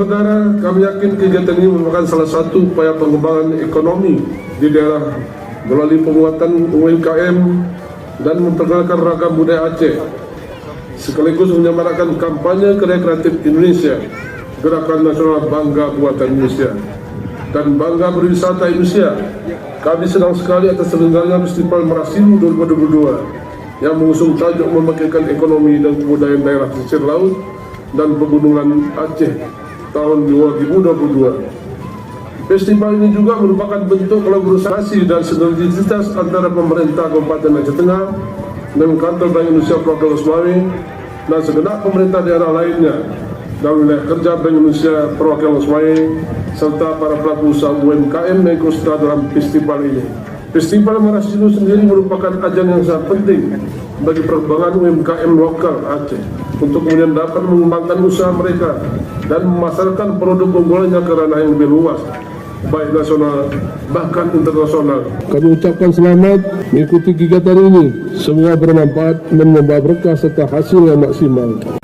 Saudara, kami yakin kegiatan ini merupakan salah satu upaya pengembangan ekonomi di daerah melalui penguatan UMKM dan memperkenalkan ragam budaya Aceh, sekaligus menyemarakan kampanye karya kreatif Indonesia, Gerakan Nasional Bangga Buatan Indonesia, dan Bangga Berwisata Indonesia. Kami senang sekali atas terselenggaranya Festival Marasilu 2022 yang mengusung tajuk membangkitkan ekonomi dan kebudayaan daerah pesisir laut dan pegunungan Aceh tahun 2022. Festival ini juga merupakan bentuk kolaborasi dan sinergisitas antara pemerintah Kabupaten Aceh Tengah dengan Kantor Bank Indonesia Provinsi Lombok dan segenap pemerintah daerah lainnya dan wilayah kerja Bank Indonesia Provinsi Lombok serta para pelaku usaha UMKM yang ikut serta dalam festival ini. Festival Marasilu sendiri merupakan ajang yang sangat penting bagi perkembangan UMKM lokal Aceh untuk kemudian dapat mengembangkan usaha mereka dan memasarkan produk unggulannya ke ranah yang lebih luas, baik nasional bahkan internasional. Kami ucapkan selamat mengikuti kegiatan ini. Semoga bermanfaat dan membawa berkah serta hasil yang maksimal.